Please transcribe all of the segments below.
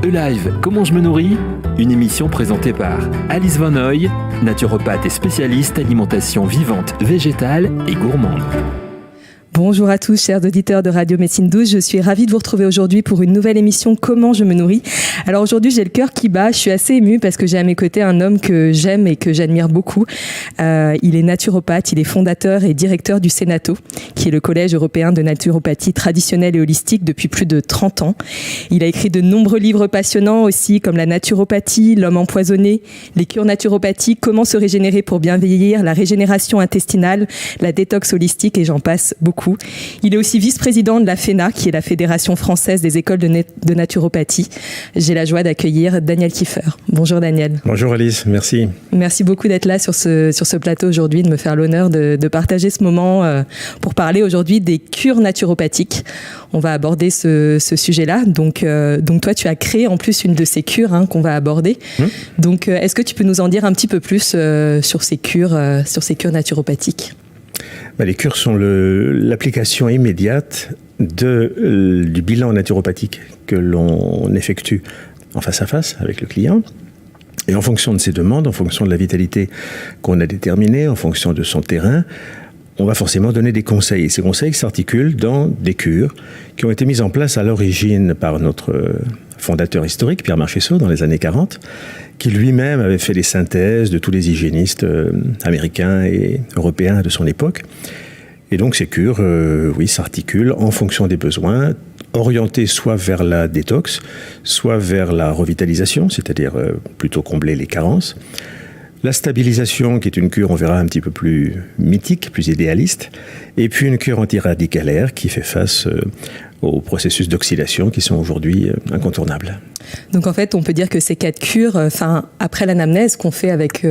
E-Live, comment je me nourris ? Une émission présentée par Alice Van Hoy, naturopathe et spécialiste alimentation vivante, végétale et gourmande. Bonjour à tous, chers auditeurs de Radio Médecine 12. Je suis ravie de vous retrouver aujourd'hui pour une nouvelle émission Comment je me nourris. Alors aujourd'hui, j'ai le cœur qui bat. Je suis assez émue parce que j'ai à mes côtés un homme que j'aime et que j'admire beaucoup. Il est naturopathe, il est fondateur et directeur du Sénato, qui est le collège européen de naturopathie traditionnelle et holistique depuis plus de 30 ans. Il a écrit de nombreux livres passionnants aussi, comme La naturopathie, L'homme empoisonné, Les cures naturopathiques, Comment se régénérer pour bien vieillir, La régénération intestinale, La détox holistique et j'en passe beaucoup. Il est aussi vice-président de la FENA, qui est la Fédération française des écoles de naturopathie. J'ai la joie d'accueillir Daniel Kieffer. Bonjour Daniel. Bonjour Alice, merci. Merci beaucoup d'être là sur ce plateau aujourd'hui, de me faire l'honneur de partager ce moment pour parler aujourd'hui des cures naturopathiques. On va aborder ce sujet-là. Donc toi, tu as créé en plus une de ces cures qu'on va aborder. Donc est-ce que tu peux nous en dire un petit peu plus sur ces cures naturopathiques ? Les cures sont l'application immédiate du bilan naturopathique que l'on effectue en face à face avec le client. Et en fonction de ses demandes, en fonction de la vitalité qu'on a déterminée, en fonction de son terrain, on va forcément donner des conseils. Et ces conseils s'articulent dans des cures qui ont été mises en place à l'origine par notre fondateur historique, Pierre Marchessault, dans les années 40, qui lui-même avait fait les synthèses de tous les hygiénistes américains et européens de son époque. Et donc ces cures, s'articulent en fonction des besoins, orientées soit vers la détox, soit vers la revitalisation, c'est-à-dire plutôt combler les carences. La stabilisation, qui est une cure, on verra, un petit peu plus mythique, plus idéaliste. Et puis une cure antiradicalaire qui fait face aux processus d'oxydation qui sont aujourd'hui incontournables. Donc en fait, on peut dire que ces 4 cures, après l'anamnèse qu'on fait avec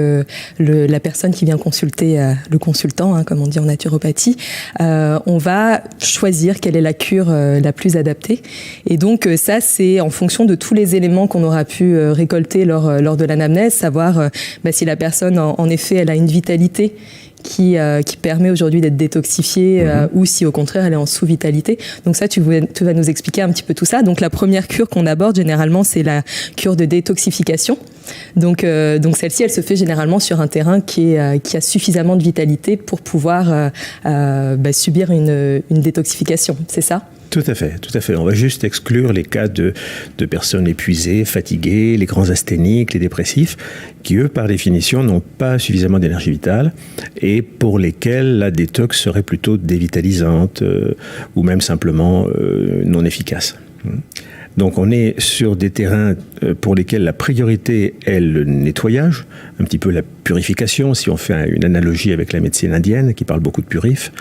la personne qui vient consulter, le consultant, comme on dit en naturopathie, on va choisir quelle est la cure la plus adaptée. Et donc ça, c'est en fonction de tous les éléments qu'on aura pu récolter lors de l'anamnèse, savoir si la personne, en effet, elle a une vitalité qui permet aujourd'hui d'être détoxifiée ou si au contraire elle est en sous-vitalité. Donc ça, tu vas nous expliquer un petit peu tout ça. Donc la première cure qu'on aborde généralement, c'est la cure de détoxification. Donc celle-ci, elle se fait généralement sur un terrain qui a suffisamment de vitalité pour pouvoir subir une détoxification. C'est ça ? Tout à fait. On va juste exclure les cas de personnes épuisées, fatiguées, les grands asthéniques, les dépressifs, qui eux, par définition, n'ont pas suffisamment d'énergie vitale et pour lesquels la détox serait plutôt dévitalisante ou même simplement non efficace. Donc on est sur des terrains pour lesquels la priorité est le nettoyage, un petit peu la purification, si on fait une analogie avec la médecine indienne qui parle beaucoup de purif.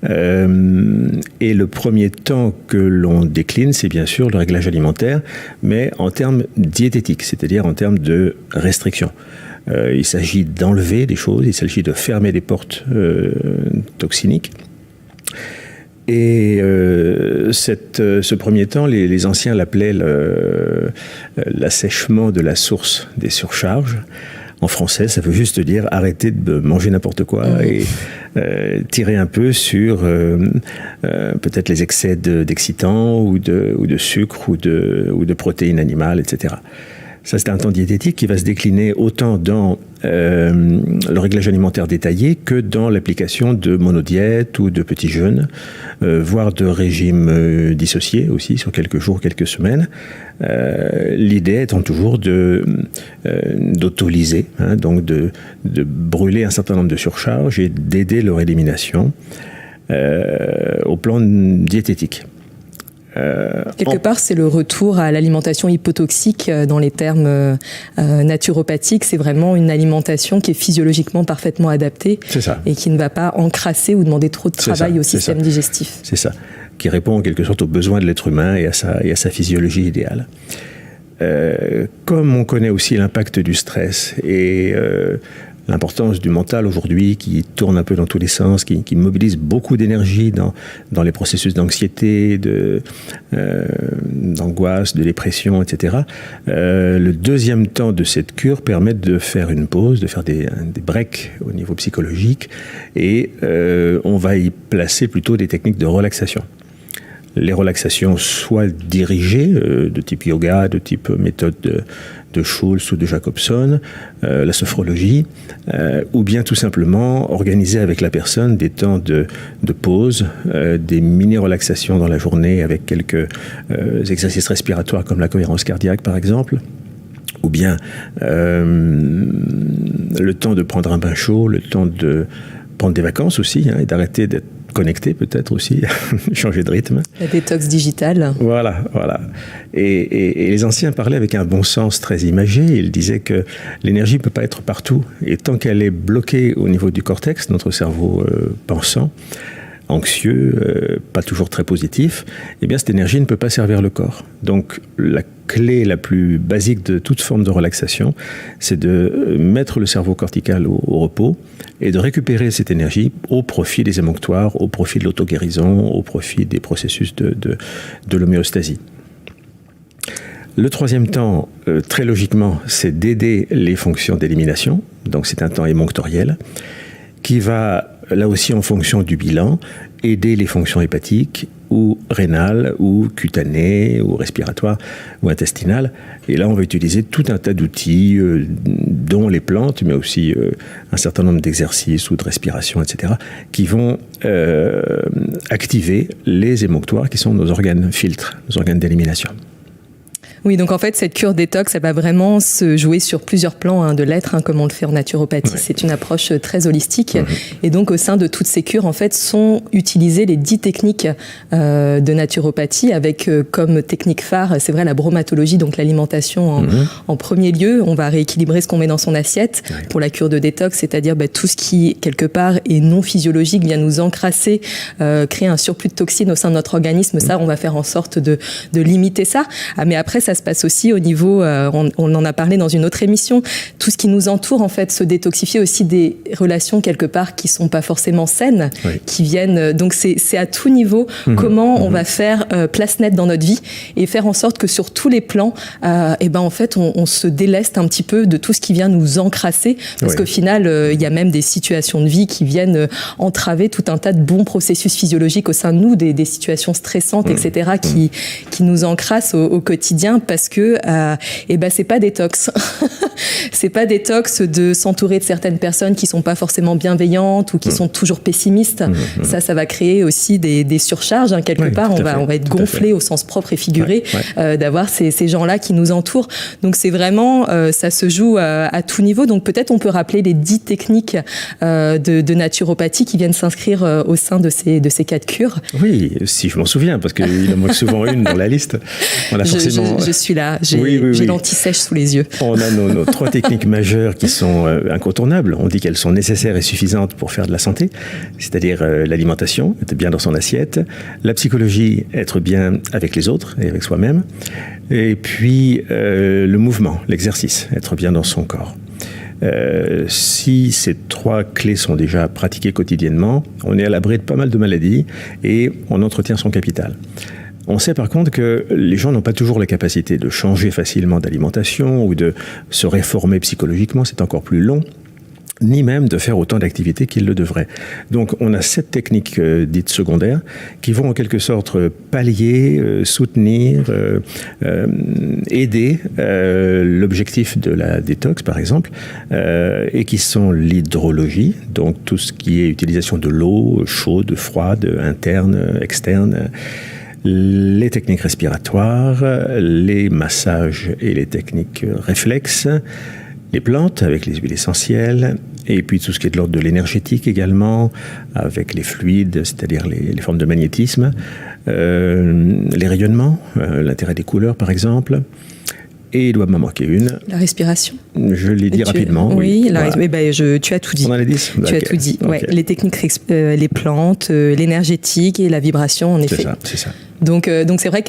Et le premier temps que l'on décline, c'est bien sûr le réglage alimentaire, mais en termes diététiques, c'est-à-dire en termes de restriction. Il s'agit d'enlever des choses, il s'agit de fermer des portes toxiniques. Et ce premier temps, les anciens l'appelaient l'assèchement de la source des surcharges. En français, ça veut juste dire arrêter de manger n'importe quoi et tirer un peu sur peut-être les excès d'excitants ou de sucre ou de protéines animales, etc. Ça, c'est un temps diététique qui va se décliner autant dans le réglage alimentaire détaillé que dans l'application de monodiètes ou de petits jeûnes, voire de régimes dissociés aussi sur quelques jours, quelques semaines. L'idée étant toujours d'autolyser, donc de brûler un certain nombre de surcharges et d'aider leur élimination au plan diététique. Quelque part, c'est le retour à l'alimentation hypotoxique dans les termes naturopathiques. C'est vraiment une alimentation qui est physiologiquement parfaitement adaptée et qui ne va pas encrasser ou demander trop de travail au système digestif. C'est ça, qui répond en quelque sorte aux besoins de l'être humain et à sa physiologie idéale. Comme on connaît aussi l'impact du stress et l'importance du mental aujourd'hui qui tourne un peu dans tous les sens, qui mobilise beaucoup d'énergie dans les processus d'anxiété, d'angoisse, de dépression, etc. Le deuxième temps de cette cure permet de faire une pause, de faire des breaks au niveau psychologique et on va y placer plutôt des techniques de relaxation. les relaxations soit dirigées, de type yoga, de type méthode de Schulz ou de Jacobson, la sophrologie, ou bien tout simplement organiser avec la personne des temps de pause, des mini-relaxations dans la journée avec quelques exercices respiratoires comme la cohérence cardiaque par exemple, ou bien le temps de prendre un bain chaud, le temps de prendre des vacances aussi, et d'arrêter d'être connecté peut-être aussi, changer de rythme. La détox digitale. Voilà. Et les anciens parlaient avec un bon sens très imagé. Ils disaient que l'énergie ne peut pas être partout. Et tant qu'elle est bloquée au niveau du cortex, notre cerveau pensant, anxieux, pas toujours très positif, eh bien cette énergie ne peut pas servir le corps. Donc la clé la plus basique de toute forme de relaxation, c'est de mettre le cerveau cortical au repos et de récupérer cette énergie au profit des émonctoires, au profit de l'auto-guérison, au profit des processus de l'homéostasie. Le troisième temps, très logiquement, c'est d'aider les fonctions d'élimination. Donc c'est un temps émonctoriel qui va, là aussi en fonction du bilan, aider les fonctions hépatiques ou rénales ou cutanées ou respiratoires ou intestinales. Et là, on va utiliser tout un tas d'outils, dont les plantes, mais aussi un certain nombre d'exercices ou de respiration, etc., qui vont activer les émonctoires qui sont nos organes filtres, nos organes d'élimination. Oui, donc en fait, cette cure détox, elle va vraiment se jouer sur plusieurs plans de l'être, comme on le fait en naturopathie. Ouais. C'est une approche très holistique. Et donc, au sein de toutes ces cures, en fait, sont utilisées les 10 techniques de naturopathie avec comme technique phare, c'est vrai, la bromatologie, donc l'alimentation en premier lieu. On va rééquilibrer ce qu'on met dans son assiette pour la cure de détox, c'est-à-dire tout ce qui, quelque part, est non physiologique, vient nous encrasser, créer un surplus de toxines au sein de notre organisme. Ça, on va faire en sorte de limiter ça. Mais après, ça se passe aussi au niveau, on en a parlé dans une autre émission, tout ce qui nous entoure, en fait, se détoxifier aussi des relations quelque part qui sont pas forcément saines, qui viennent, donc c'est à tout niveau comment on va faire place nette dans notre vie et faire en sorte que sur tous les plans, en fait, on se déleste un petit peu de tout ce qui vient nous encrasser, parce qu'au final, il y a même des situations de vie qui viennent entraver tout un tas de bons processus physiologiques au sein de nous, des situations stressantes, etc., qui nous encrassent au quotidien, parce que c'est pas détox. C'est pas détox de s'entourer de certaines personnes qui sont pas forcément bienveillantes ou qui sont toujours pessimistes. Ça va créer aussi des surcharges, quelque part. On va être gonflé au sens propre et figuré d'avoir ces gens-là qui nous entourent. Donc c'est vraiment, ça se joue à tout niveau. Donc peut-être on peut rappeler les 10 techniques de naturopathie qui viennent s'inscrire au sein de ces 4 cures. Oui, si je m'en souviens, parce qu'il en manque souvent une dans la liste. On a forcément... Je suis là, j'ai l'anti-sèche sous les yeux. On a nos 3 techniques majeures qui sont incontournables. On dit qu'elles sont nécessaires et suffisantes pour faire de la santé, c'est-à-dire l'alimentation, être bien dans son assiette, la psychologie, être bien avec les autres et avec soi-même, et puis le mouvement, l'exercice, être bien dans son corps. Si ces 3 clés sont déjà pratiquées quotidiennement, on est à l'abri de pas mal de maladies et on entretient son capital. On sait par contre que les gens n'ont pas toujours la capacité de changer facilement d'alimentation ou de se réformer psychologiquement, c'est encore plus long, ni même de faire autant d'activités qu'ils le devraient. Donc on a 7 techniques dites secondaires qui vont en quelque sorte pallier, soutenir, aider l'objectif de la détox par exemple, et qui sont l'hydrologie, donc tout ce qui est utilisation de l'eau chaude, froide, interne, externe, les techniques respiratoires, les massages et les techniques réflexes, les plantes avec les huiles essentielles, et puis tout ce qui est de l'ordre de l'énergétique également, avec les fluides, c'est-à-dire les formes de magnétisme, les rayonnements, l'intérêt des couleurs par exemple. Et il doit m'en manquer une. La respiration. Je l'ai dit rapidement. Oui, voilà. Tu as tout dit. On en a 10 ? Tu as tout dit. Ouais. Les techniques, les plantes, l'énergétique et la vibration, en effet. C'est ça. Donc c'est vrai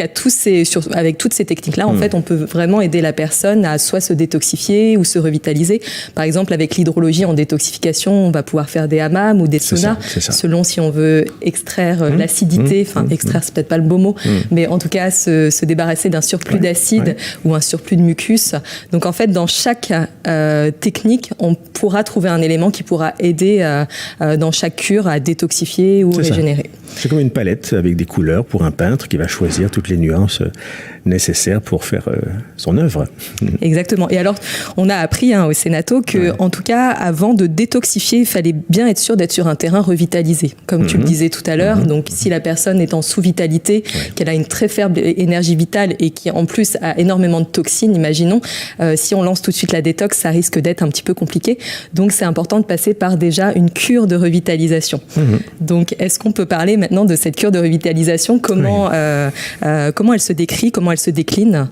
avec toutes ces techniques-là, en fait, on peut vraiment aider la personne à soit se détoxifier ou se revitaliser. Par exemple, avec l'hydrologie en détoxification, on va pouvoir faire des hammams ou des saunas, selon si on veut extraire l'acidité. Extraire, c'est peut-être pas le beau mot, mais en tout cas se débarrasser d'un surplus d'acide ou un surplus de mucus. Donc en fait, dans chaque technique, on pourra trouver un élément qui pourra aider dans chaque cure à détoxifier ou régénérer. C'est comme une palette avec des couleurs pour un peintre qui va choisir toutes les nuances nécessaires pour faire son œuvre. Exactement. Et alors, on a appris au Sénato que, en tout cas, avant de détoxifier, il fallait bien être sûr d'être sur un terrain revitalisé, comme tu le disais tout à l'heure. Donc, si la personne est en sous-vitalité, qu'elle a une très faible énergie vitale et qui, en plus, a énormément de toxines, imaginons, si on lance tout de suite la détox, ça risque d'être un petit peu compliqué. Donc, c'est important de passer par déjà une cure de revitalisation. Donc, est-ce qu'on peut parler maintenant de cette cure de revitalisation? Comment elle se décrit, comment elle se décline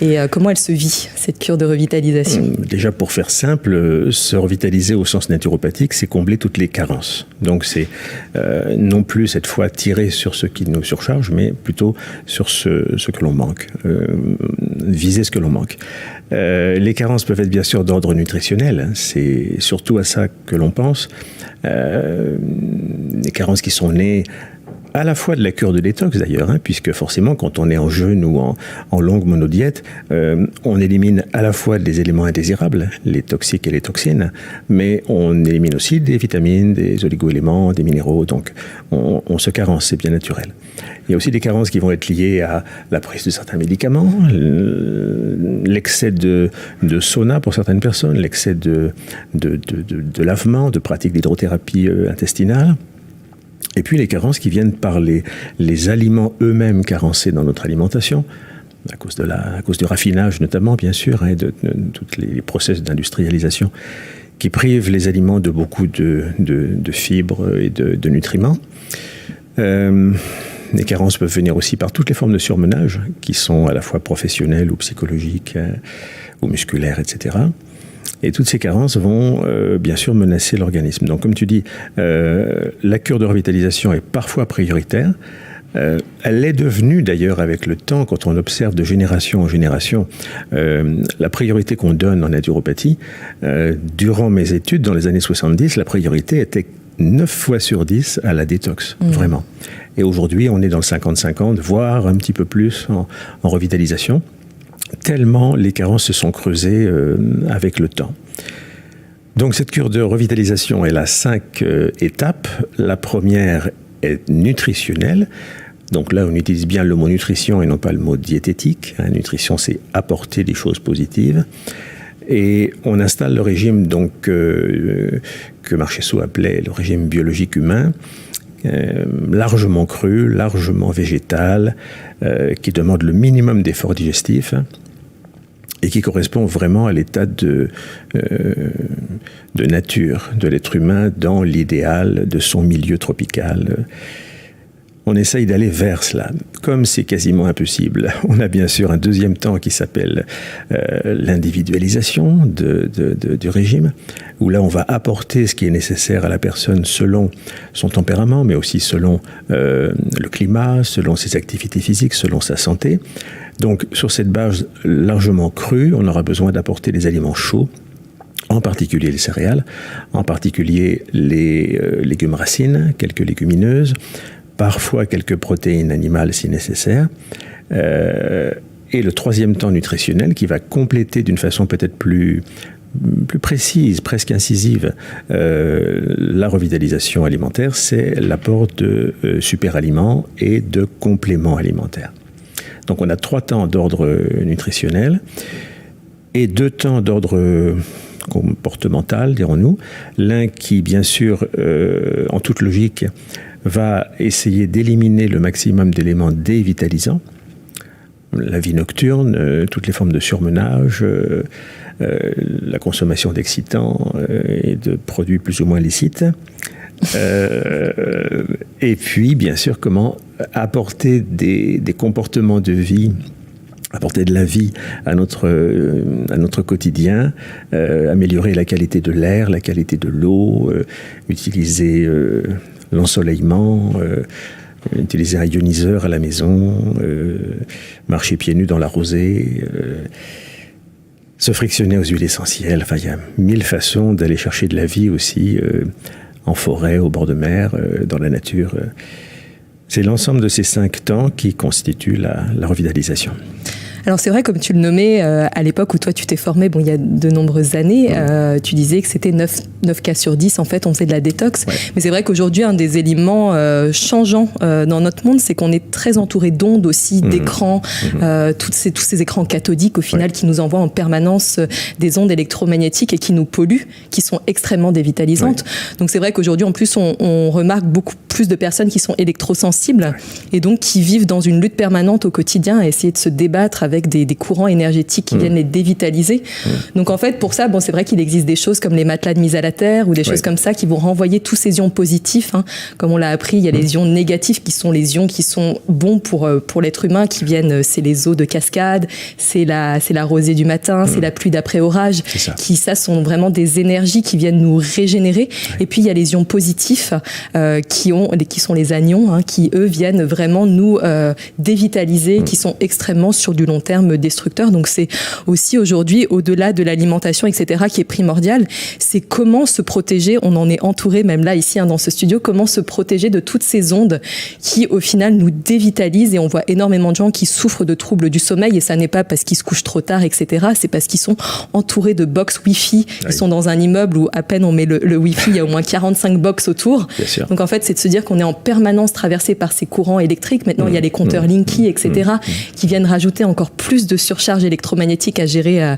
et comment elle se vit, cette cure de revitalisation? Déjà, pour faire simple, se revitaliser au sens naturopathique, c'est combler toutes les carences. Donc, c'est non plus cette fois tirer sur ce qui nous surcharge, mais plutôt sur ce que l'on manque, viser ce que l'on manque. Les carences peuvent être bien sûr d'ordre nutritionnel, c'est surtout à ça que l'on pense. Des carences qui sont nées à la fois de la cure de détox d'ailleurs, puisque forcément quand on est en jeûne ou en longue monodiète, on élimine à la fois des éléments indésirables, les toxiques et les toxines, mais on élimine aussi des vitamines, des oligo-éléments, des minéraux, donc on se carence, c'est bien naturel. Il y a aussi des carences qui vont être liées à la prise de certains médicaments, l'excès de sauna pour certaines personnes, l'excès de lavement, de pratique d'hydrothérapie intestinale. Et puis les carences qui viennent par les aliments eux-mêmes carencés dans notre alimentation, à cause du raffinage notamment, bien sûr, et de tous les process d'industrialisation qui privent les aliments de beaucoup de fibres et de nutriments. Les carences peuvent venir aussi par toutes les formes de surmenage, qui sont à la fois professionnelles ou psychologiques ou musculaires, etc. Et toutes ces carences vont bien sûr menacer l'organisme. Donc comme tu dis, la cure de revitalisation est parfois prioritaire. Elle est devenue d'ailleurs avec le temps, quand on observe de génération en génération, la priorité qu'on donne en naturopathie. Durant mes études, dans les années 70, la priorité était 9 fois sur 10 à la détox, vraiment. Et aujourd'hui, on est dans le 50-50, voire un petit peu plus en revitalisation, tellement les carences se sont creusées avec le temps. Donc cette cure de revitalisation, elle a 5 étapes. La première est nutritionnelle. Donc là, on utilise bien le mot nutrition et non pas le mot diététique. Nutrition, c'est apporter des choses positives. Et on installe le régime donc, que Marchesseau appelait le régime biologique humain, largement cru, largement végétal, qui demande le minimum d'efforts digestifs et qui correspond vraiment à l'état de nature de l'être humain dans l'idéal de son milieu tropical. On essaye d'aller vers cela. Comme c'est quasiment impossible, on a bien sûr un deuxième temps qui s'appelle l'individualisation du régime, où là on va apporter ce qui est nécessaire à la personne selon son tempérament, mais aussi selon le climat, selon ses activités physiques, selon sa santé. Donc sur cette base largement crue, on aura besoin d'apporter des aliments chauds, en particulier les céréales, en particulier les légumes racines, quelques légumineuses, parfois quelques protéines animales si nécessaire. Et le troisième temps nutritionnel qui va compléter d'une façon peut-être plus précise, presque incisive, la revitalisation alimentaire, c'est l'apport de superaliments et de compléments alimentaires. Donc on a 3 temps d'ordre nutritionnel et 2 temps d'ordre comportemental, dirons-nous. L'un qui, bien sûr, en toute logique, va essayer d'éliminer le maximum d'éléments dévitalisants, la vie nocturne, toutes les formes de surmenage, la consommation d'excitants et de produits plus ou moins licites. Et puis, bien sûr, comment apporter des comportements de vie, apporter de la vie à notre quotidien, améliorer la qualité de l'air, la qualité de l'eau, utiliser l'ensoleillement, utiliser un ioniseur à la maison, marcher pieds nus dans la rosée, se frictionner aux huiles essentielles. Enfin, il y a 1000 façons d'aller chercher de la vie aussi, en forêt, au bord de mer, dans la nature. C'est l'ensemble de ces 5 temps qui constituent la revitalisation. Alors c'est vrai, comme tu le nommais, à l'époque où toi tu t'es formé, il y a de nombreuses années, tu disais que c'était 9 cas sur 10, en fait, on faisait de la détox. Ouais. Mais c'est vrai qu'aujourd'hui, un des éléments changeants dans notre monde, c'est qu'on est très entouré d'ondes aussi, d'écrans, tous ces écrans cathodiques, au final, qui nous envoient en permanence des ondes électromagnétiques et qui nous polluent, qui sont extrêmement dévitalisantes. Donc c'est vrai qu'aujourd'hui, en plus, on remarque beaucoup plus de personnes qui sont électrosensibles et donc qui vivent dans une lutte permanente au quotidien à essayer de se débattre avec des courants énergétiques qui viennent les dévitaliser. Donc en fait, pour ça, c'est vrai qu'il existe des choses comme les matelas de mise à la terre ou des choses comme ça qui vont renvoyer tous ces ions positifs. Comme on l'a appris, il y a les ions négatifs qui sont les ions qui sont bons pour l'être humain, qui viennent, c'est les eaux de cascade, c'est la rosée du matin, c'est la pluie d'après-orage, qui sont vraiment des énergies qui viennent nous régénérer. Et puis il y a les ions positifs qui sont les anions, qui eux viennent vraiment nous dévitaliser, qui sont extrêmement sur du long terme destructeurs. Donc c'est aussi aujourd'hui, au-delà de l'alimentation, etc., qui est primordial, c'est comment se protéger. On en est entouré, même là, ici, dans ce studio, comment se protéger de toutes ces ondes qui, au final, nous dévitalisent. Et on voit énormément de gens qui souffrent de troubles du sommeil, et ça n'est pas parce qu'ils se couchent trop tard, etc. C'est parce qu'ils sont entourés de box Wi-Fi. Ils sont dans un immeuble où à peine on met le Wi-Fi, il y a au moins 45 box autour. Donc en fait, c'est de se dire qu'on est en permanence traversé par ces courants électriques. Maintenant, il y a les compteurs Linky, etc., qui viennent rajouter encore plus de surcharge électromagnétique à gérer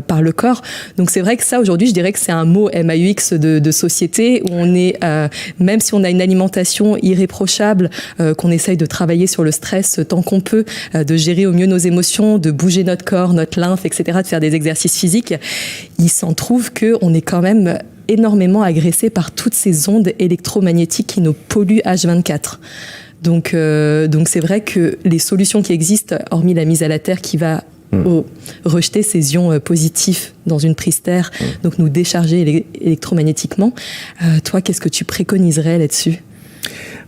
par le corps. Donc c'est vrai que ça, aujourd'hui, je dirais que c'est un mot MAUX de société où on est, même si on a une alimentation irréprochable, qu'on essaye de travailler sur le stress tant qu'on peut, de gérer au mieux nos émotions, de bouger notre corps, notre lymphe, etc., de faire des exercices physiques, il s'en trouve qu'on est quand même énormément agressé par toutes ces ondes électromagnétiques qui nous polluent H24. Donc c'est vrai que les solutions qui existent, hormis la mise à la terre qui va rejeter ces ions positifs dans une prise terre, donc nous décharger électromagnétiquement, toi, qu'est-ce que tu préconiserais là-dessus ?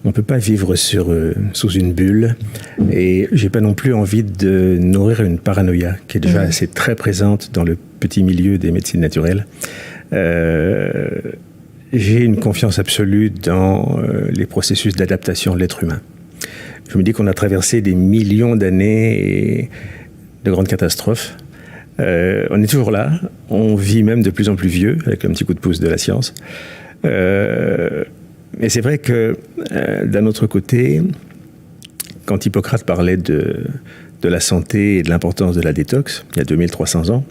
On ne peut pas vivre sous une bulle, et j'ai pas non plus envie de nourrir une paranoïa qui est déjà assez très présente dans le petit milieu des médecines naturelles. J'ai une confiance absolue dans les processus d'adaptation de l'être humain. Je me dis qu'on a traversé des millions d'années de grandes catastrophes. On est toujours là, on vit même de plus en plus vieux, avec un petit coup de pouce de la science. Mais c'est vrai que, d'un autre côté, quand Hippocrate parlait de la santé et de l'importance de la détox, il y a 2300 ans,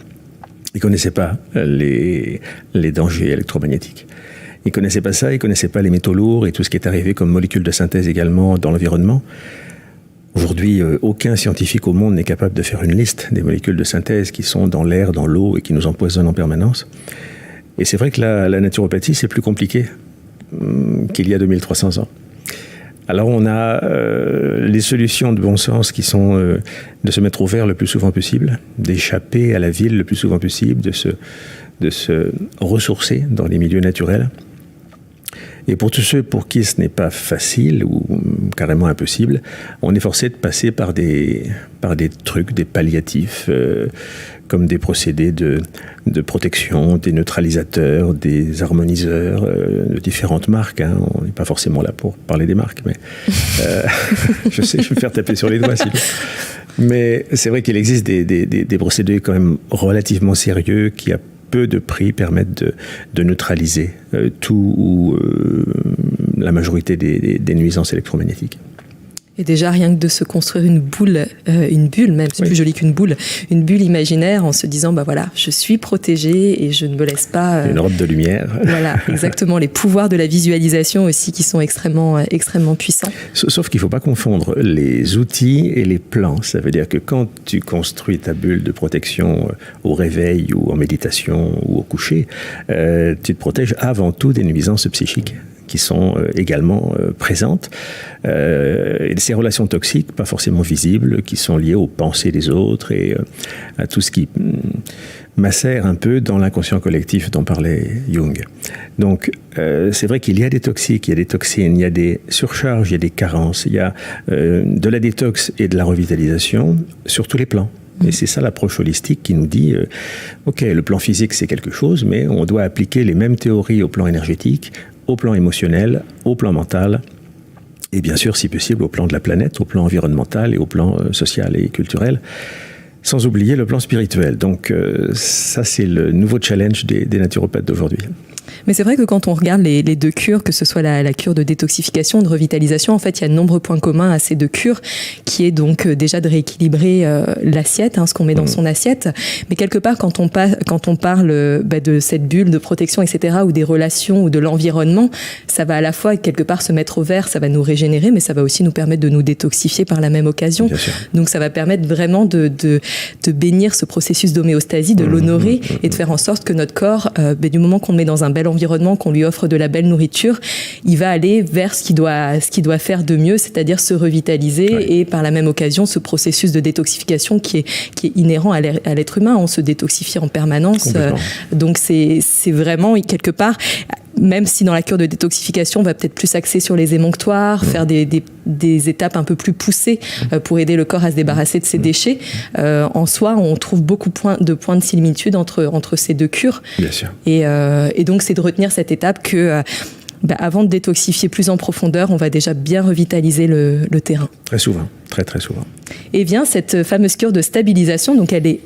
il ne connaissait pas les dangers électromagnétiques. Il ne connaissait pas ça, il ne connaissait pas les métaux lourds et tout ce qui est arrivé comme molécules de synthèse également dans l'environnement. Aujourd'hui, aucun scientifique au monde n'est capable de faire une liste des molécules de synthèse qui sont dans l'air, dans l'eau et qui nous empoisonnent en permanence. Et c'est vrai que la naturopathie, c'est plus compliqué qu'il y a 2300 ans. Alors on a les solutions de bon sens qui sont de se mettre au vert le plus souvent possible, d'échapper à la ville le plus souvent possible, de se ressourcer dans les milieux naturels. Et pour tous ceux pour qui ce n'est pas facile ou carrément impossible, on est forcé de passer par des trucs, des palliatifs, comme des procédés de protection, des neutralisateurs, des harmoniseurs de différentes marques. On n'est pas forcément là pour parler des marques, mais je sais, je vais me faire taper sur les doigts sinon. Mais c'est vrai qu'il existe des procédés quand même relativement sérieux qui, à peu de prix, permettent de neutraliser tout ou la majorité des nuisances électromagnétiques. Et déjà, rien que de se construire une bulle même, c'est plus joli qu'une boule, une bulle imaginaire en se disant, voilà, je suis protégée et je ne me laisse pas... Une robe de lumière. Voilà, exactement. Les pouvoirs de la visualisation aussi qui sont extrêmement puissants. Sauf qu'il ne faut pas confondre les outils et les plans. Ça veut dire que quand tu construis ta bulle de protection au réveil ou en méditation ou au coucher, tu te protèges avant tout des nuisances psychiques qui sont également présentes. Et ces relations toxiques, pas forcément visibles, qui sont liées aux pensées des autres et à tout ce qui macère un peu dans l'inconscient collectif dont parlait Jung. Donc, c'est vrai qu'il y a des toxiques, il y a des toxines, il y a des surcharges, il y a des carences, il y a de la détox et de la revitalisation sur tous les plans. Et c'est ça l'approche holistique qui nous dit, OK, le plan physique c'est quelque chose, mais on doit appliquer les mêmes théories au plan énergétique, au plan émotionnel, au plan mental, et bien sûr, si possible, au plan de la planète, au plan environnemental et au plan social et culturel. sans oublier le plan spirituel. Donc ça, c'est le nouveau challenge des naturopathes d'aujourd'hui. Mais c'est vrai que quand on regarde les deux cures, que ce soit la cure de détoxification, de revitalisation, en fait, il y a de nombreux points communs à ces deux cures, qui est donc déjà de rééquilibrer l'assiette, ce qu'on met dans son assiette. Mais quelque part, quand on parle de cette bulle de protection, etc., ou des relations, ou de l'environnement, ça va à la fois, quelque part, se mettre au vert, ça va nous régénérer, mais ça va aussi nous permettre de nous détoxifier par la même occasion. Donc ça va permettre vraiment de bénir ce processus d'homéostasie, de l'honorer, et de faire en sorte que notre corps, du moment qu'on le met dans un bel environnement, qu'on lui offre de la belle nourriture, il va aller vers ce qu'il doit faire de mieux, c'est-à-dire se revitaliser, et par la même occasion ce processus de détoxification qui est inhérent à l'être humain. On se détoxifie en permanence, donc c'est vraiment quelque part, même si dans la cure de détoxification on va peut-être plus axer sur les émonctoires, faire des étapes un peu plus poussées pour aider le corps à se débarrasser de ses déchets, en soi on trouve beaucoup de points de similitude entre ces deux cures. Bien sûr. Et donc c'est de retenir cette étape que avant de détoxifier plus en profondeur, on va déjà bien revitaliser le terrain. Très souvent, très très souvent. Et bien cette fameuse cure de stabilisation, donc elle est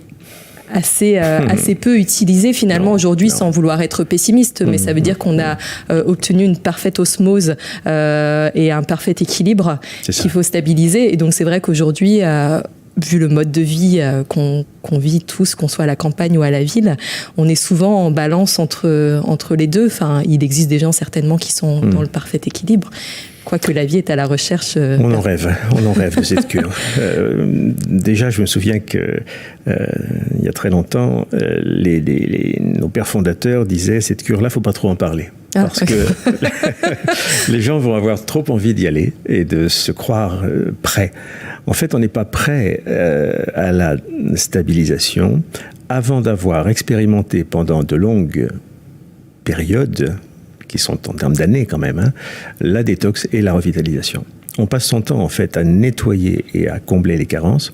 assez peu utilisée finalement aujourd'hui, sans vouloir être pessimiste, mais ça veut dire qu'on a obtenu une parfaite osmose et un parfait équilibre qu'il faut stabiliser. Et donc c'est vrai qu'aujourd'hui, vu le mode de vie qu'on vit tous, qu'on soit à la campagne ou à la ville, on est souvent en balance entre les deux. Enfin, il existe des gens certainement qui sont dans le parfait équilibre. Quoique la vie est à la recherche. On en rêve de cette cure. Déjà, je me souviens que il y a très longtemps, nos pères fondateurs disaient cette cure-là, faut pas trop en parler. Parce que les gens vont avoir trop envie d'y aller et de se croire prêts. En fait, on n'est pas prêt à la stabilisation avant d'avoir expérimenté pendant de longues périodes, qui sont en termes d'années quand même, la détox et la revitalisation. On passe son temps en fait à nettoyer et à combler les carences,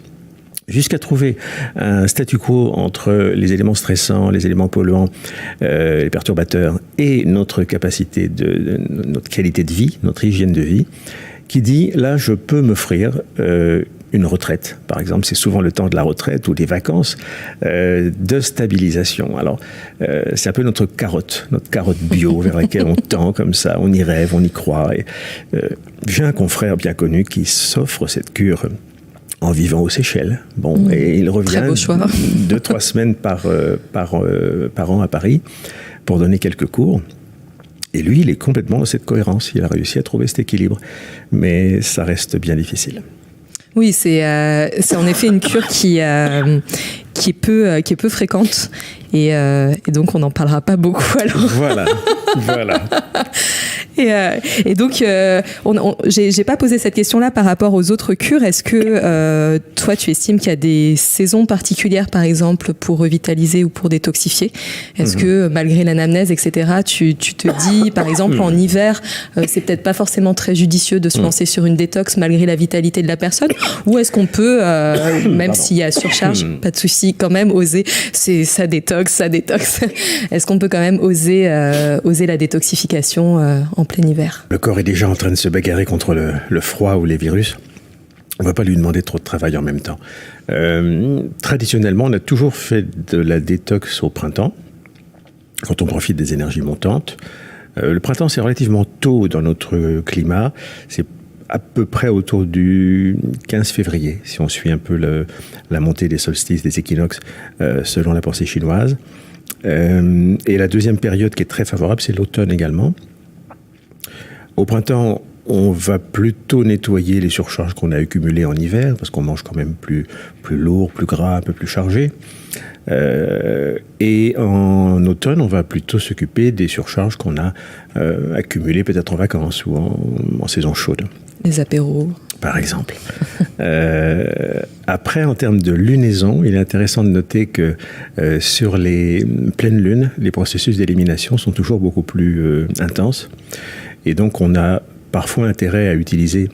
jusqu'à trouver un statu quo entre les éléments stressants, les éléments polluants, les perturbateurs et notre capacité notre qualité de vie, notre hygiène de vie, qui dit là je peux m'offrir une retraite, par exemple, c'est souvent le temps de la retraite ou des vacances, de stabilisation. Alors, c'est un peu notre carotte bio vers laquelle on tend comme ça, on y rêve, on y croit. J'ai un confrère bien connu qui s'offre cette cure en vivant aux Seychelles. Et il revient 2-3 semaines par an à Paris pour donner quelques cours. Et lui, il est complètement dans cette cohérence. Il a réussi à trouver cet équilibre. Mais ça reste bien difficile. Oui, c'est en effet une cure qui est peu fréquente. Et donc, on n'en parlera pas beaucoup alors. Voilà. Et donc, j'ai pas posé cette question-là par rapport aux autres cures. Est-ce que toi, tu estimes qu'il y a des saisons particulières, par exemple, pour revitaliser ou pour détoxifier? Est-ce que, malgré l'anamnèse, etc., tu te dis, par exemple, en hiver, c'est peut-être pas forcément très judicieux de se lancer sur une détox malgré la vitalité de la personne? Ou est-ce qu'on peut, même s'il y a surcharge, pas de souci, quand même oser, ça détox. Est-ce qu'on peut quand même oser la détoxification en plein hiver? Le corps est déjà en train de se bagarrer contre le froid ou les virus. On ne va pas lui demander trop de travail en même temps. Traditionnellement, on a toujours fait de la détox au printemps, quand on profite des énergies montantes. Le printemps, c'est relativement tôt dans notre climat. C'est à peu près autour du 15 février, si on suit un peu la montée des solstices, des équinoxes, selon la pensée chinoise. Et la deuxième période qui est très favorable, c'est l'automne également. Au printemps, on va plutôt nettoyer les surcharges qu'on a accumulées en hiver, parce qu'on mange quand même plus lourd, plus gras, un peu plus chargé. Et en automne, on va plutôt s'occuper des surcharges qu'on a accumulées peut-être en vacances ou en saison chaude. Les apéros. Par exemple. Après, en termes de lunaison, il est intéressant de noter que sur les pleines lunes, les processus d'élimination sont toujours beaucoup plus intenses. Et donc, on a parfois intérêt à utiliser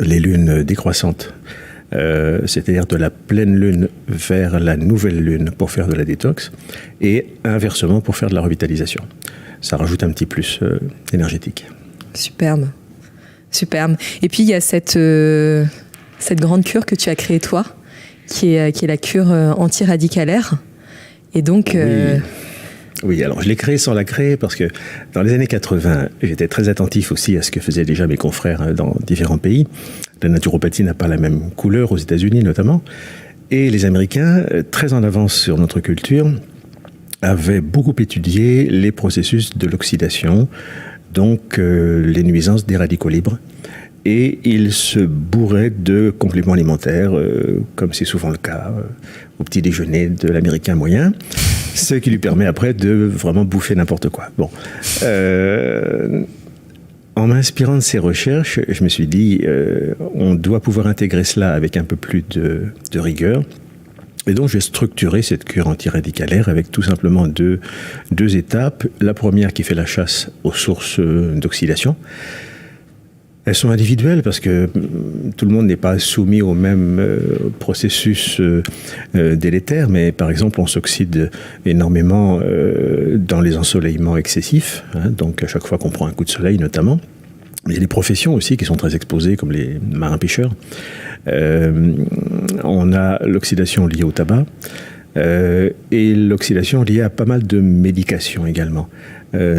les lunes décroissantes, c'est-à-dire de la pleine lune vers la nouvelle lune pour faire de la détox, et inversement pour faire de la revitalisation. Ça rajoute un petit plus énergétique. Superbe. Et puis, il y a cette grande cure que tu as créée toi, qui est la cure antiradicalaire. Et donc... Oui, alors je l'ai créé sans la créer parce que dans les années 80, j'étais très attentif aussi à ce que faisaient déjà mes confrères dans différents pays. La naturopathie n'a pas la même couleur aux États-Unis notamment. Et les Américains, très en avance sur notre culture, avaient beaucoup étudié les processus de l'oxydation, donc les nuisances des radicaux libres. Et ils se bourraient de compléments alimentaires, comme c'est souvent le cas au petit déjeuner de l'Américain moyen, ce qui lui permet après de vraiment bouffer n'importe quoi. Bon, en m'inspirant de ces recherches, je me suis dit, on doit pouvoir intégrer cela avec un peu plus de rigueur. Et donc, j'ai structuré cette cure antiradicalaire avec tout simplement deux étapes. La première qui fait la chasse aux sources d'oxydation. Elles sont individuelles parce que tout le monde n'est pas soumis au même processus délétère, mais par exemple, on s'oxyde énormément dans les ensoleillements excessifs, hein, donc à chaque fois qu'on prend un coup de soleil notamment. Il y a des professions aussi qui sont très exposées, comme les marins-pêcheurs. On a l'oxydation liée au tabac et l'oxydation liée à pas mal de médications également.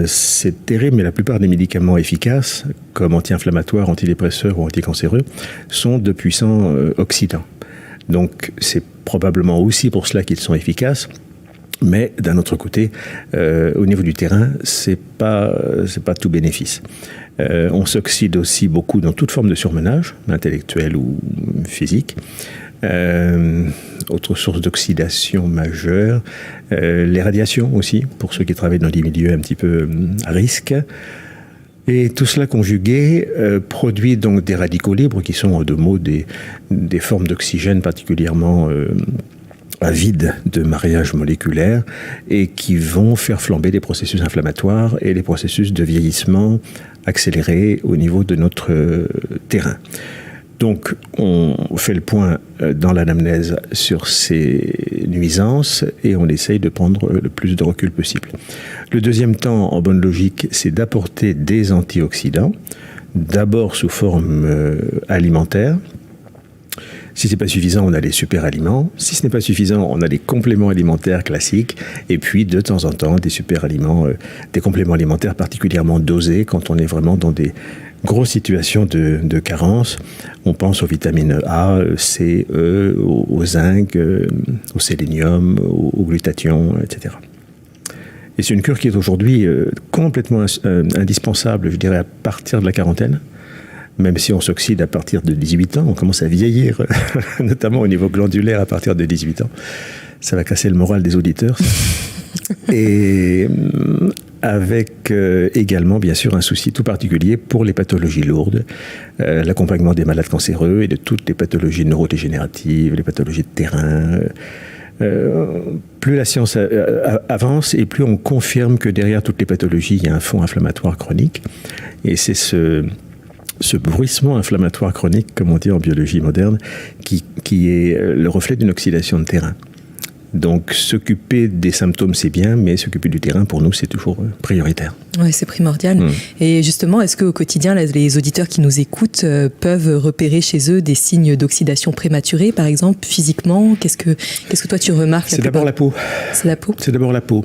C'est terrible, mais la plupart des médicaments efficaces, comme anti-inflammatoires, antidépresseurs ou anticancéreux, sont de puissants oxydants. Donc c'est probablement aussi pour cela qu'ils sont efficaces. Mais d'un autre côté, au niveau du terrain, c'est pas tout bénéfice. On s'oxyde aussi beaucoup dans toute forme de surmenage, intellectuel ou physique. Autre source d'oxydation majeure, les radiations aussi, pour ceux qui travaillent dans des milieux un petit peu à risque. Et tout cela conjugué produit donc des radicaux libres qui sont en deux mots des formes d'oxygène particulièrement avides de mariage moléculaire et qui vont faire flamber les processus inflammatoires et les processus de vieillissement accélérés au niveau de notre terrain. Donc, on fait le point dans l'anamnèse sur ces nuisances et on essaye de prendre le plus de recul possible. Le deuxième temps, en bonne logique, c'est d'apporter des antioxydants, d'abord sous forme alimentaire. Si ce n'est pas suffisant, on a les super-aliments. Si ce n'est pas suffisant, on a les compléments alimentaires classiques. Et puis, de temps en temps, des super-aliments, des compléments alimentaires particulièrement dosés quand on est vraiment dans des grosses situations de carence. On pense aux vitamines A, C, E, au zinc, au sélénium, au glutathion, etc. Et c'est une cure qui est aujourd'hui complètement indispensable, je dirais, à partir de la quarantaine. Même si on s'oxyde à partir de 18 ans, on commence à vieillir, notamment au niveau glandulaire à partir de 18 ans. Ça va casser le moral des auditeurs. Et avec également, bien sûr, un souci tout particulier pour les pathologies lourdes, l'accompagnement des malades cancéreux et de toutes les pathologies neurodégénératives, les pathologies de terrain. Plus la science avance et plus on confirme que derrière toutes les pathologies, il y a un fond inflammatoire chronique. Et c'est ce bruissement inflammatoire chronique, comme on dit en biologie moderne, qui est le reflet d'une oxydation de terrain. Donc, s'occuper des symptômes, c'est bien, mais s'occuper du terrain, pour nous, c'est toujours prioritaire. Oui, c'est primordial. Et justement, est-ce qu'au quotidien, les auditeurs qui nous écoutent peuvent repérer chez eux des signes d'oxydation prématurée, par exemple, physiquement ? Qu'est-ce que toi, tu remarques ? C'est d'abord la peau. C'est la peau ? C'est d'abord la peau.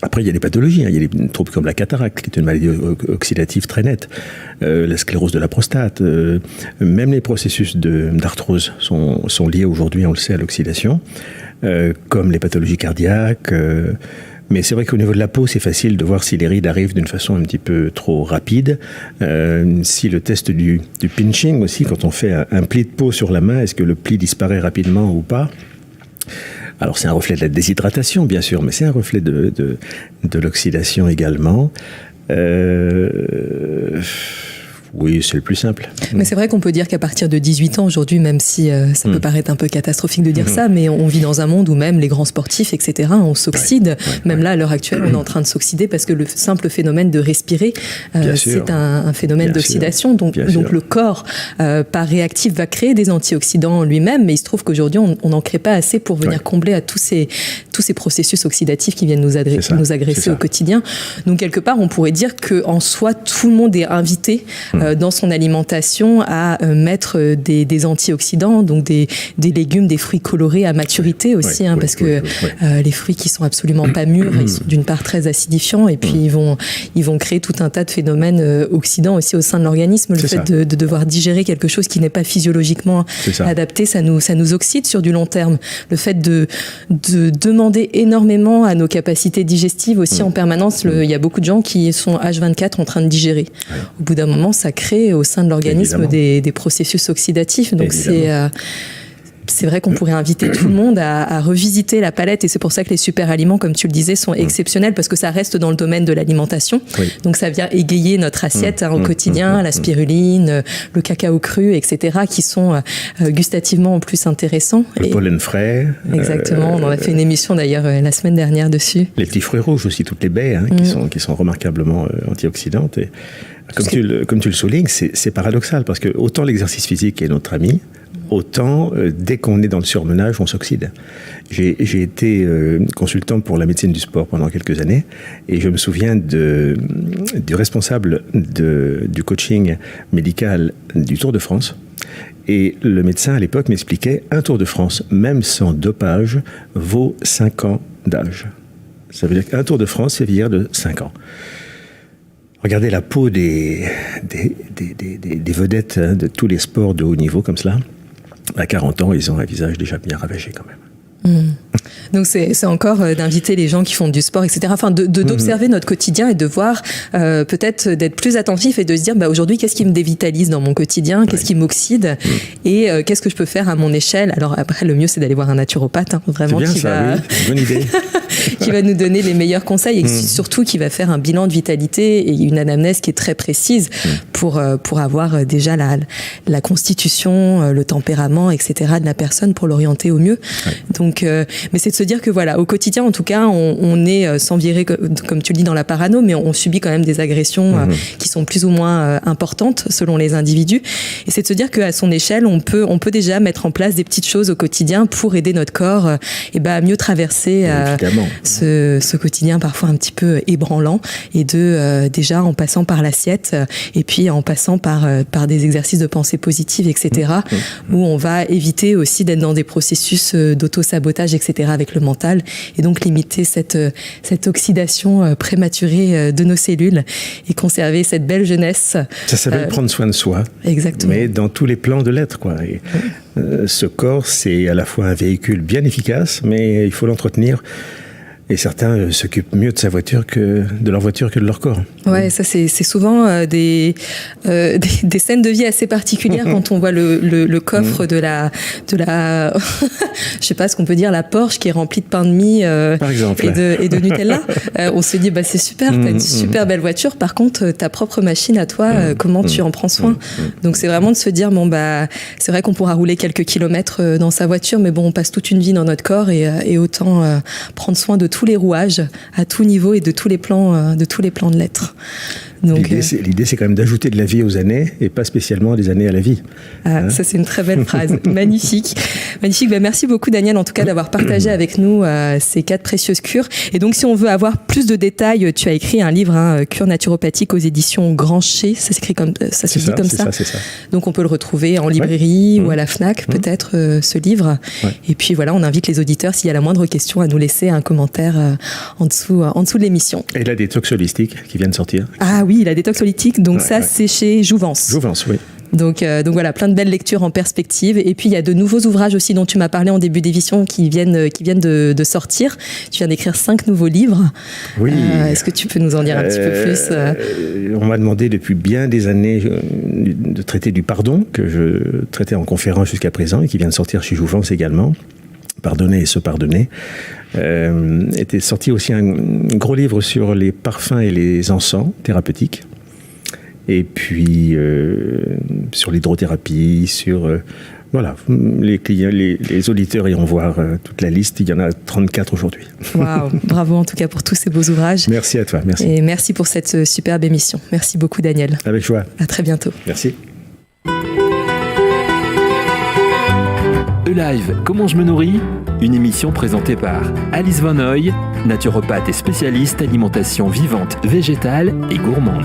Après, il y a des pathologies. Il y a des troubles comme la cataracte, qui est une maladie oxydative très nette, la sclérose de la prostate. Même les processus d'arthrose sont liés aujourd'hui, on le sait, à l'oxydation, comme les pathologies cardiaques. Mais c'est vrai qu'au niveau de la peau, c'est facile de voir si les rides arrivent d'une façon un petit peu trop rapide. Si le test du pinching aussi, quand on fait un pli de peau sur la main, est-ce que le pli disparaît rapidement ou pas ? Alors, c'est un reflet de la déshydratation, bien sûr, mais c'est un reflet de l'oxydation également. Oui, c'est le plus simple. Mais c'est vrai qu'on peut dire qu'à partir de 18 ans, aujourd'hui, même si ça peut paraître un peu catastrophique de dire ça, mais on vit dans un monde où même les grands sportifs, etc., on s'oxyde. Même là, à l'heure actuelle, on est en train de s'oxyder parce que le simple phénomène de respirer, c'est un phénomène d'oxydation. Donc le corps, par réactif, va créer des antioxydants lui-même, mais il se trouve qu'aujourd'hui, on n'en crée pas assez pour venir combler à tous ces processus oxydatifs qui viennent nous agresser au quotidien. Donc, quelque part, on pourrait dire qu'en soi, tout le monde est invité dans son alimentation à mettre des antioxydants, donc des légumes, des fruits colorés à maturité aussi, parce que les fruits qui sont absolument pas mûrs, ils sont d'une part très acidifiants, et puis ils vont créer tout un tas de phénomènes oxydants aussi au sein de l'organisme. Le fait de devoir digérer quelque chose qui n'est pas physiologiquement adapté, ça nous oxyde sur du long terme. Le fait de demander énormément à nos capacités digestives aussi en permanence, il y a beaucoup de gens qui sont H24 en train de digérer. Au bout d'un moment, ça crée au sein de l'organisme des processus oxydatifs. Donc c'est vrai qu'on pourrait inviter tout le monde à revisiter la palette, et c'est pour ça que les super aliments, comme tu le disais, sont exceptionnels, parce que ça reste dans le domaine de l'alimentation. Donc ça vient égayer notre assiette au quotidien, la spiruline, le cacao cru, etc., qui sont gustativement en plus intéressants. Le pollen frais. Exactement, on en a fait une émission d'ailleurs la semaine dernière dessus. Les petits fruits rouges aussi, toutes les baies qui sont remarquablement antioxydantes. Et comme tu le soulignes, c'est paradoxal, parce que autant l'exercice physique est notre ami, autant dès qu'on est dans le surmenage, on s'oxyde. J'ai été consultant pour la médecine du sport pendant quelques années, et je me souviens du responsable du coaching médical du Tour de France. Et le médecin à l'époque m'expliquait, un Tour de France, même sans dopage, vaut 5 ans d'âge. Ça veut dire qu'un Tour de France, c'est vieillir de 5 ans. Regardez la peau des vedettes de tous les sports de haut niveau comme cela. À 40 ans, ils ont un visage déjà bien ravagé quand même. Donc c'est encore d'inviter les gens qui font du sport, etc. Enfin, d'observer notre quotidien et de voir peut-être d'être plus attentif et de se dire aujourd'hui qu'est-ce qui me dévitalise dans mon quotidien, qu'est-ce qui m'oxyde et qu'est-ce que je peux faire à mon échelle. Alors après, le mieux c'est d'aller voir un naturopathe, vraiment, c'est bien qui ça, bonne idée. qui va nous donner les meilleurs conseils et surtout qui va faire un bilan de vitalité et une anamnèse qui est très précise pour avoir déjà la constitution, le tempérament, etc. de la personne pour l'orienter au mieux. Donc, mais c'est de se dire que voilà, au quotidien, en tout cas, on est sans virer, comme tu le dis, dans la parano, mais on subit quand même des agressions qui sont plus ou moins importantes selon les individus. Et c'est de se dire qu'à son échelle, on peut déjà mettre en place des petites choses au quotidien pour aider notre corps à mieux traverser ce quotidien parfois un petit peu ébranlant, et déjà en passant par l'assiette et puis en passant par des exercices de pensée positive, etc., où on va éviter aussi d'être dans des processus d'auto-sabotage, etc., avec le mental, et donc limiter cette oxydation prématurée de nos cellules et conserver cette belle jeunesse. Ça s'appelle prendre soin de soi. Exactement. Mais dans tous les plans de l'être, quoi. Et, ce corps, c'est à la fois un véhicule bien efficace, mais il faut l'entretenir. Et certains s'occupent mieux de leur voiture que de leur corps. Ouais, ça c'est souvent des scènes de vie assez particulières quand on voit le coffre de la je sais pas ce qu'on peut dire, la Porsche qui est remplie de pain de mie par exemple, et de Nutella. On se dit c'est super, t'as une super belle voiture, par contre ta propre machine à toi, comment tu en prends soin? Donc c'est vraiment de se dire c'est vrai qu'on pourra rouler quelques kilomètres dans sa voiture, mais on passe toute une vie dans notre corps, et autant prendre soin de tous les rouages à tout niveau et de tous les plans de l'être. Donc, l'idée, c'est quand même d'ajouter de la vie aux années et pas spécialement des années à la vie. Ça, c'est une très belle phrase. Magnifique. Magnifique. Merci beaucoup, Daniel, en tout cas, d'avoir partagé avec nous ces 4 précieuses cures. Et donc, si on veut avoir plus de détails, tu as écrit un livre, Cure naturopathique, aux éditions Grancher. Ça s'écrit comme ça. C'est ça. Donc, on peut le retrouver en librairie ou à la Fnac, peut-être, ce livre. Ouais. Et puis, voilà, on invite les auditeurs, s'il y a la moindre question, à nous laisser un commentaire en dessous de l'émission. Et la détox holistique qui vient de sortir. Ah oui, la détox holistique, donc c'est chez Jouvence. Jouvence, oui. Donc voilà, plein de belles lectures en perspective. Et puis il y a de nouveaux ouvrages aussi dont tu m'as parlé en début d'émission qui viennent de sortir. Tu viens d'écrire 5 nouveaux livres. Oui. Est-ce que tu peux nous en dire un petit peu plus On m'a demandé depuis bien des années de traiter du pardon, que je traitais en conférence jusqu'à présent et qui vient de sortir chez Jouvence également. Pardonner et se pardonner. Était sorti aussi un gros livre sur les parfums et les encens thérapeutiques. Et puis sur l'hydrothérapie, sur voilà, les clients, les auditeurs iront voir toute la liste. Il y en a 34 aujourd'hui. Waouh, bravo en tout cas pour tous ces beaux ouvrages. Merci à toi, merci. Et merci pour cette superbe émission. Merci beaucoup, Daniel. Avec joie. À très bientôt. Merci. E-Live, comment je me nourris? Une émission présentée par Alice Van Hoy, naturopathe et spécialiste alimentation vivante, végétale et gourmande.